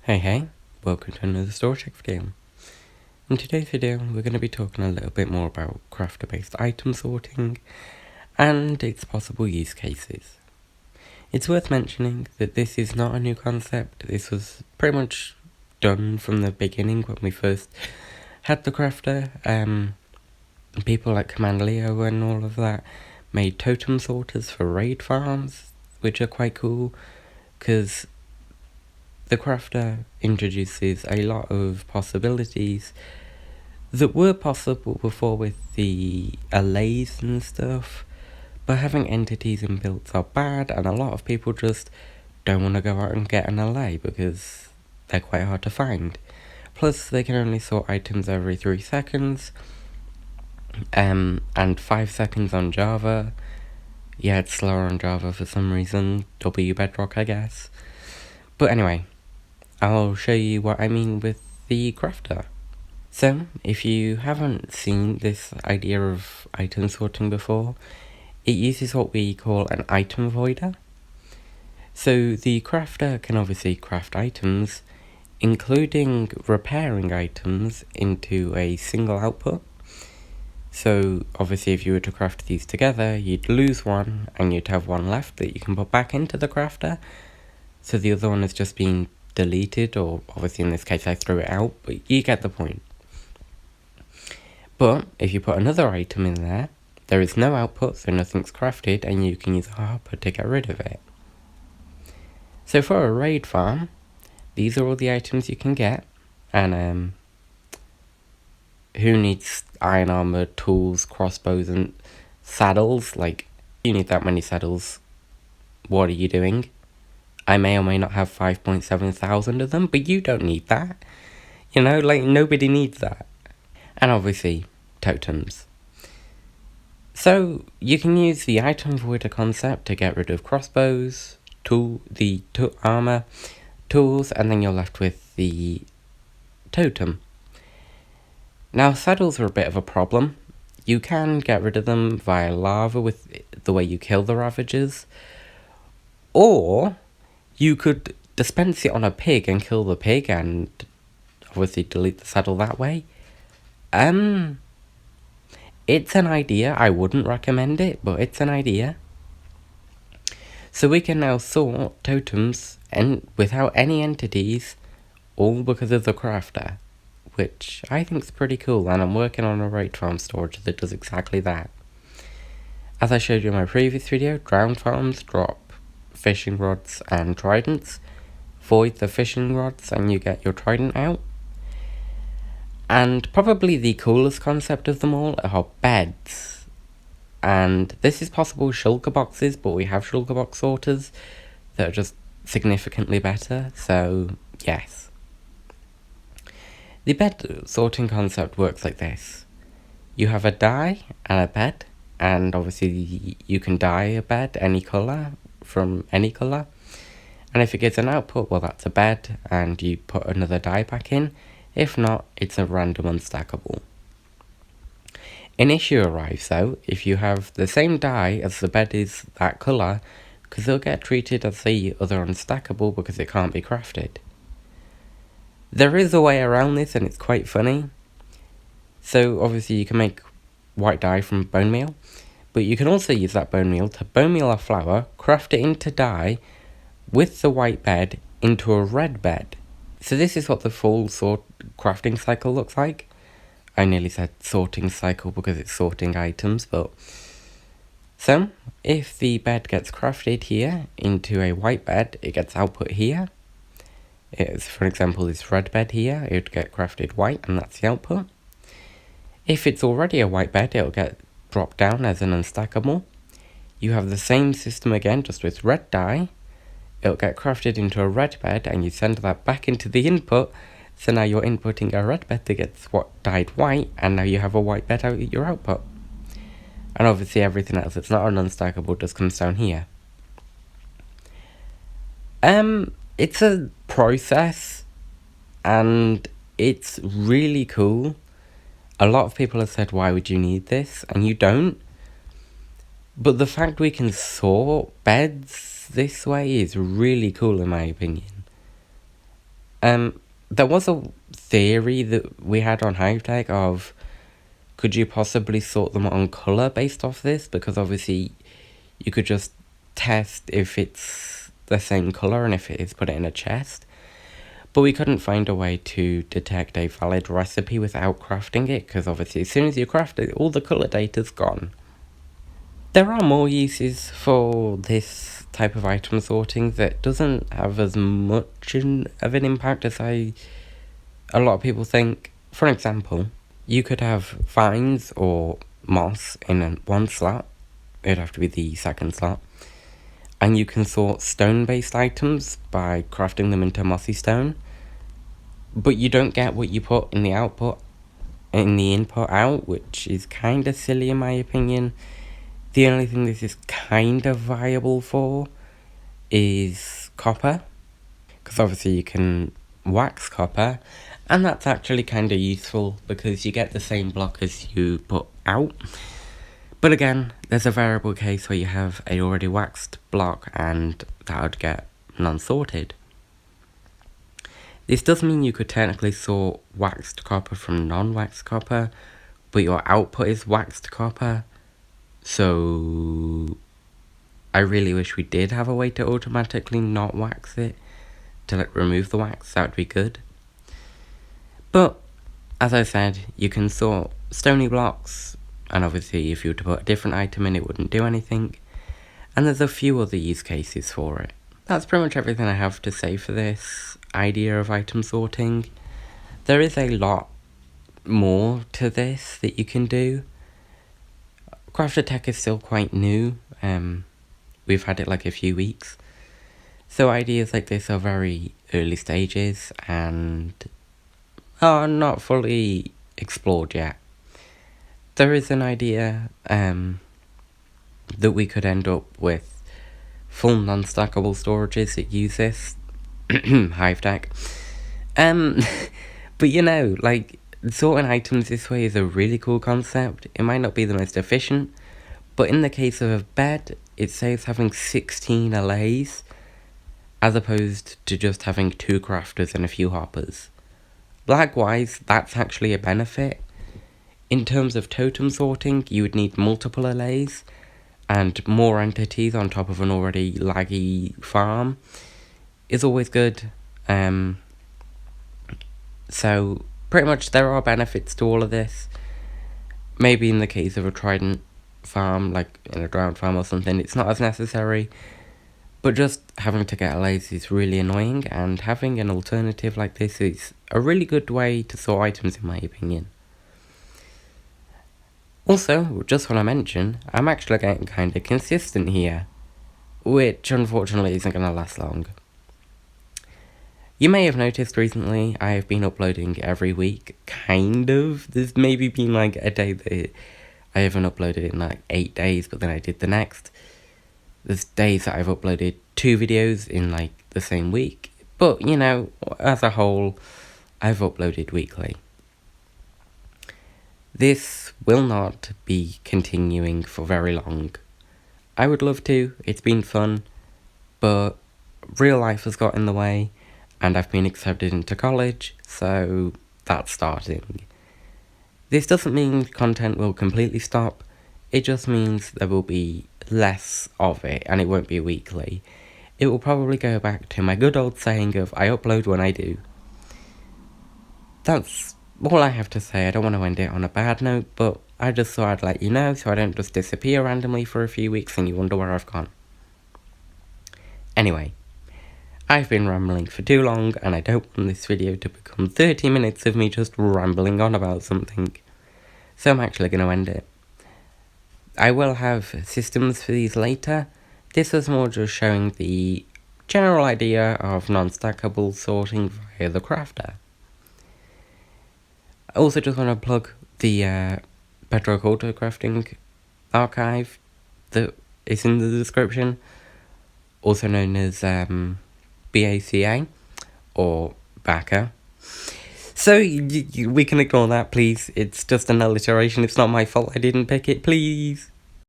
Hey, welcome to another HiveTech video. In today's video, we're going to be talking a little bit more about crafter-based item sorting and its possible use cases. It's worth mentioning that this is not a new concept. This was pretty much done from the beginning when we first had the crafter. People like Command Leo and all of that made totem sorters for raid farms, which are quite cool because the crafter introduces a lot of possibilities that were possible before with the allays and stuff, but having entities and builds are bad, and a lot of people just don't want to go out and get an allay because they're quite hard to find. Plus, they can only sort items every 3 seconds, and 5 seconds on Java. Yeah, it's slower on Java for some reason, Bedrock, I guess. But anyway, I'll show you what I mean with the crafter. So, if you haven't seen this idea of item sorting before, it uses what we call an item voider. So the crafter can obviously craft items, including repairing items into a single output. So obviously if you were to craft these together, you'd lose one and you'd have one left that you can put back into the crafter. So the other one has just been deleted, or obviously in this case I threw it out, but you get the point. But if you put another item in there, there is no output, so nothing's crafted, and you can use a hopper to get rid of it. So for a raid farm, these are all the items you can get, and who needs iron armor, tools, crossbows, and saddles? Like, you need that many saddles. What are you doing? I may or may not have 5.7 thousand of them, but you don't need that. You know, like, nobody needs that. And obviously, totems. So, you can use the item voider concept to get rid of crossbows, armor, tools, and then you're left with the totem. Now, saddles are a bit of a problem. You can get rid of them via lava with the way you kill the Ravagers, or you could dispense it on a pig and kill the pig and obviously delete the saddle that way. It's an idea. I wouldn't recommend it, but it's an idea. So we can now sort totems and without any entities, all because of the crafter, which I think is pretty cool, and I'm working on a raid farm storage that does exactly that. As I showed you in my previous video, drowned farms drop fishing rods and tridents. Void the fishing rods and you get your trident out. And probably the coolest concept of them all are beds. And this is possible with shulker boxes, but we have shulker box sorters that are just significantly better, so yes. The bed sorting concept works like this. You have a dye and a bed, and obviously you can dye a bed any colour from any colour. And if it gives an output, well, that's a bed, and you put another dye back in. If not, it's a random unstackable. An issue arrives though if you have the same dye as the bed is that colour, because they'll get treated as the other unstackable because it can't be crafted. There is a way around this, and it's quite funny. So obviously you can make white dye from bone meal, but you can also use that bone meal to bone meal a flower, craft it into dye with the white bed into a red bed. So this is what the full crafting cycle looks like. I nearly said sorting cycle because it's sorting items, but... So, if the bed gets crafted here into a white bed, it gets output here. For example, this red bed here, it would get crafted white, and that's the output. If it's already a white bed, it'll get dropped down as an unstackable. You have the same system again, just with red dye. It'll get crafted into a red bed, and you send that back into the input. So now you're inputting a red bed that gets dyed white, and now you have a white bed out at your output. And obviously everything else that's not an unstackable just comes down here. It's a process, and it's really cool. A lot of people have said, why would you need this? And you don't. But the fact we can sort beds this way is really cool in my opinion. There was a theory that we had on HiveTech of, could you possibly sort them on colour based off this? Because obviously you could just test if it's the same colour, and if it is, put it in a chest. But we couldn't find a way to detect a valid recipe without crafting it, because obviously as soon as you craft it, all the colour data's gone. There are more uses for this type of item sorting that doesn't have as much of an impact as a lot of people think. For example, you could have vines or moss in one slot. It'd have to be the second slot. And you can sort stone-based items by crafting them into mossy stone. But you don't get what you put in the output, in the input out, which is kind of silly in my opinion. The only thing this is kind of viable for is copper, because obviously you can wax copper, and that's actually kind of useful because you get the same block as you put out. But again, there's a variable case where you have a already waxed block and that would get non-sorted. This does mean you could technically sort waxed copper from non-waxed copper, but your output is waxed copper. So I really wish we did have a way to automatically not wax it, to like remove the wax. That would be good. But as I said, you can sort stony blocks, and obviously if you were to put a different item in, it wouldn't do anything. And there's a few other use cases for it. That's pretty much everything I have to say for this idea of item sorting. There is a lot more to this that you can do. HiveTech is still quite new. We've had it like a few weeks. So ideas like this are very early stages and are not fully explored yet. There is an idea that we could end up with full non-stackable storages that use this. HiveTech. But you know, like, sorting items this way is a really cool concept. It might not be the most efficient, but in the case of a bed, it saves having 16 allays, as opposed to just having 2 crafters and a few hoppers. Likewise, that's actually a benefit. In terms of totem sorting, you would need multiple allays, and more entities on top of an already laggy farm is always good. So pretty much there are benefits to all of this. Maybe in the case of a trident farm, like in a drowned farm or something, it's not as necessary. But just having to get allays is really annoying, and having an alternative like this is a really good way to sort items in my opinion. Also, just want to mention, I'm actually getting kind of consistent here, which unfortunately isn't going to last long. You may have noticed recently I have been uploading every week, kind of. There's maybe been like a day that I haven't uploaded in like 8 days, but then I did the next. There's days that I've uploaded 2 videos in like the same week, but you know, as a whole, I've uploaded weekly. This will not be continuing for very long. I would love to, it's been fun, but real life has got in the way, and I've been accepted into college, so that's starting. This doesn't mean content will completely stop, it just means there will be less of it, and it won't be weekly. It will probably go back to my good old saying of, I upload when I do. That's all I have to say. I don't want to end it on a bad note, but I just thought I'd let you know so I don't just disappear randomly for a few weeks and you wonder where I've gone. Anyway, I've been rambling for too long, and I don't want this video to become 30 minutes of me just rambling on about something. So I'm actually going to end it. I will have systems for these later. This was more just showing the general idea of non-stackable sorting via the crafter. I also just want to plug the Bedrock AutoCrafting archive that is in the description, also known as BACA or BACA. So we can ignore that, please. It's just an alliteration. It's not my fault I didn't pick it, please.